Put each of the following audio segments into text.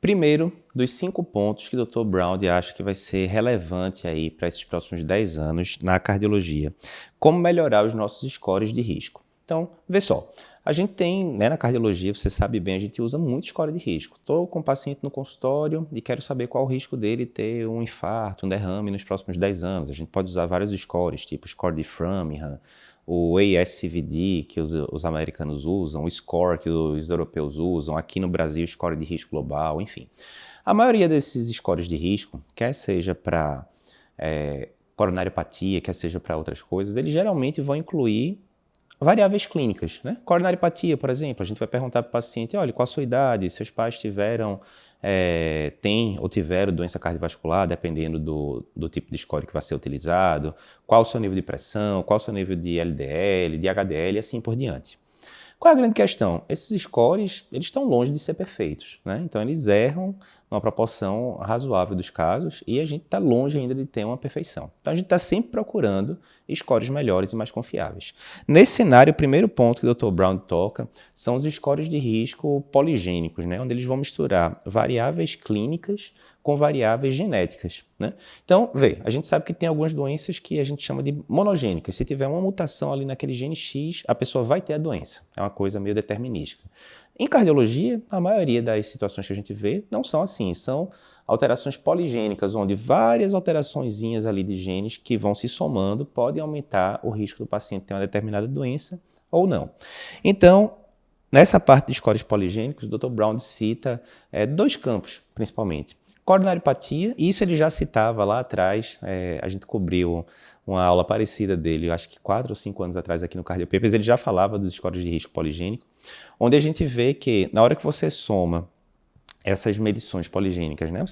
Primeiro, dos 5 pontos que o Dr. Brown acha que vai ser relevante aí para esses próximos 10 anos na cardiologia. Como melhorar os nossos scores de risco. Então, vê só. A gente tem, na cardiologia, você sabe bem, a gente usa muito score de risco. Estou com um paciente no consultório e quero saber qual o risco dele ter um infarto, um derrame nos próximos 10 anos. A gente pode usar vários scores, tipo o score de Framingham, o ASCVD, que os americanos usam, o SCORE, que os europeus usam, aqui no Brasil, o score de risco global, enfim. A maioria desses scores de risco, quer seja para coronariopatia, quer seja para outras coisas, eles geralmente vão incluir variáveis clínicas, né? Coronariopatia, por exemplo, a gente vai perguntar para o paciente, olha, qual a sua idade, seus pais têm ou tiveram doença cardiovascular, dependendo do tipo de score que vai ser utilizado, qual o seu nível de pressão, qual o seu nível de LDL, de HDL e assim por diante. Qual é a grande questão? Esses scores, eles estão longe de ser perfeitos, né? Então, eles erram numa proporção razoável dos casos e a gente está longe ainda de ter uma perfeição. Então, a gente está sempre procurando scores melhores e mais confiáveis. Nesse cenário, o primeiro ponto que o Dr. Brown toca são os scores de risco poligênicos, né? Onde eles vão misturar variáveis clínicas com variáveis genéticas, né? Então, a gente sabe que tem algumas doenças que a gente chama de monogênicas. Se tiver uma mutação ali naquele gene X, a pessoa vai ter a doença. É uma coisa meio determinística. Em cardiologia, a maioria das situações que a gente vê não são assim, são alterações poligênicas, onde várias alteraçõezinhas ali de genes que vão se somando podem aumentar o risco do paciente ter uma determinada doença ou não. Então, nessa parte de scores poligênicos, o Dr. Brown cita 2 campos, principalmente. Coronariopatia, isso ele já citava lá atrás, a gente cobriu uma aula parecida dele, eu acho que 4 ou 5 anos atrás aqui no Cardio Papers, ele já falava dos scores de risco poligênico, onde a gente vê que na hora que você soma essas medições poligênicas, né,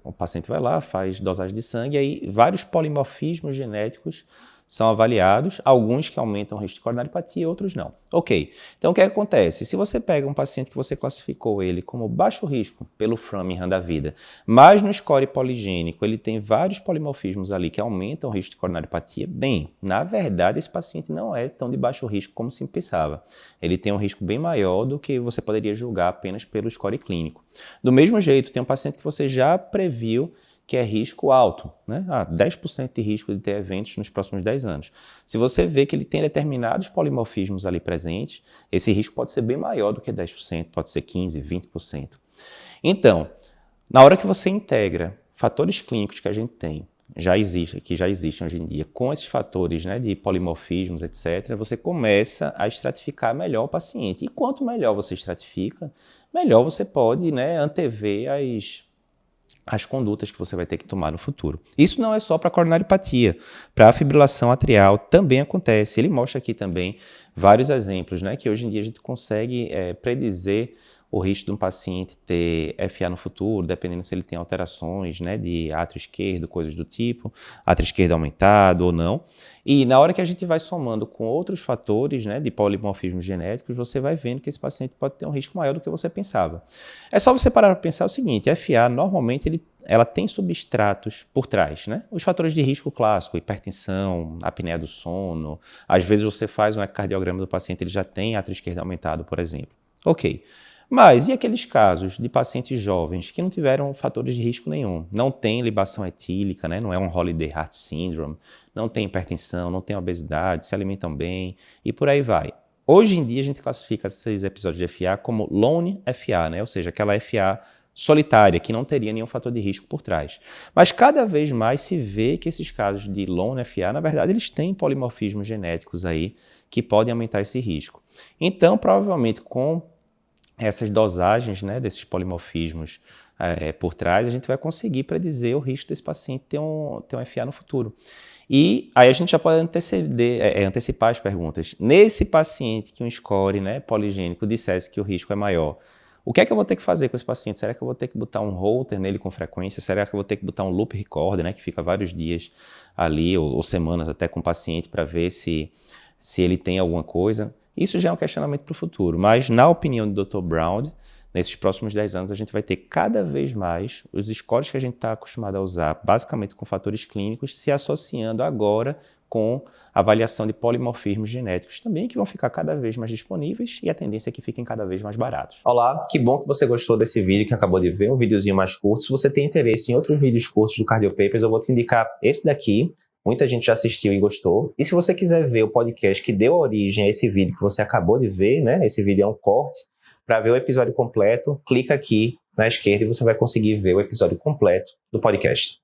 o paciente vai lá, faz dosagem de sangue, e aí vários polimorfismos genéticos são avaliados, alguns que aumentam o risco de coronariopatia, outros não. Ok, então o que acontece? Se você pega um paciente que você classificou ele como baixo risco pelo Framingham da vida, mas no score poligênico ele tem vários polimorfismos ali que aumentam o risco de coronariopatia, bem, na verdade esse paciente não é tão de baixo risco como se pensava. Ele tem um risco bem maior do que você poderia julgar apenas pelo score clínico. Do mesmo jeito, tem um paciente que você já previu que é risco alto, né? 10% de risco de ter eventos nos próximos 10 anos. Se você vê que ele tem determinados polimorfismos ali presentes, esse risco pode ser bem maior do que 10%, pode ser 15%, 20%. Então, na hora que você integra fatores clínicos que a gente tem, que já existem hoje em dia, com esses fatores, né, de polimorfismos, etc., você começa a estratificar melhor o paciente. E quanto melhor você estratifica, melhor você pode, né, antever as condutas que você vai ter que tomar no futuro. Isso não é só para coronariopatia, para a fibrilação atrial também acontece. Ele mostra aqui também vários exemplos, né, que hoje em dia a gente consegue predizer o risco de um paciente ter FA no futuro, dependendo se ele tem alterações, né, de átrio esquerdo, coisas do tipo, átrio esquerdo aumentado ou não. E na hora que a gente vai somando com outros fatores, né, de polimorfismos genéticos, você vai vendo que esse paciente pode ter um risco maior do que você pensava. É só você parar para pensar o seguinte, a FA normalmente ela tem substratos por trás, né? Os fatores de risco clássico, hipertensão, apneia do sono, às vezes você faz um ecocardiograma do paciente, ele já tem átrio esquerdo aumentado, por exemplo. Ok. Mas e aqueles casos de pacientes jovens que não tiveram fatores de risco nenhum? Não tem libação etílica, né? Não é um Holiday Heart Syndrome, não tem hipertensão, não tem obesidade, se alimentam bem e por aí vai. Hoje em dia a gente classifica esses episódios de FA como Lone FA, né? Ou seja, aquela FA solitária, que não teria nenhum fator de risco por trás. Mas cada vez mais se vê que esses casos de Lone FA, na verdade, eles têm polimorfismos genéticos aí que podem aumentar esse risco. Então, provavelmente, com essas dosagens, né, desses polimorfismos por trás, a gente vai conseguir predizer o risco desse paciente ter um FA no futuro. E aí a gente já pode antecipar as perguntas. Nesse paciente que um score, né, poligênico dissesse que o risco é maior, o que é que eu vou ter que fazer com esse paciente? Será que eu vou ter que botar um holter nele com frequência? Será que eu vou ter que botar um loop recorder, né, que fica vários dias ali, ou semanas até com o paciente para ver se ele tem alguma coisa? Isso já é um questionamento para o futuro, mas na opinião do Dr. Brown, nesses próximos 10 anos a gente vai ter cada vez mais os scores que a gente está acostumado a usar, basicamente com fatores clínicos, se associando agora com avaliação de polimorfismos genéticos também, que vão ficar cada vez mais disponíveis e a tendência é que fiquem cada vez mais baratos. Olá, que bom que você gostou desse vídeo que acabou de ver, um videozinho mais curto. Se você tem interesse em outros vídeos curtos do Cardio Papers, eu vou te indicar esse daqui. Muita gente já assistiu e gostou. E se você quiser ver o podcast que deu origem a esse vídeo que você acabou de ver, né? Esse vídeo é um corte. Para ver o episódio completo, clica aqui na esquerda e você vai conseguir ver o episódio completo do podcast.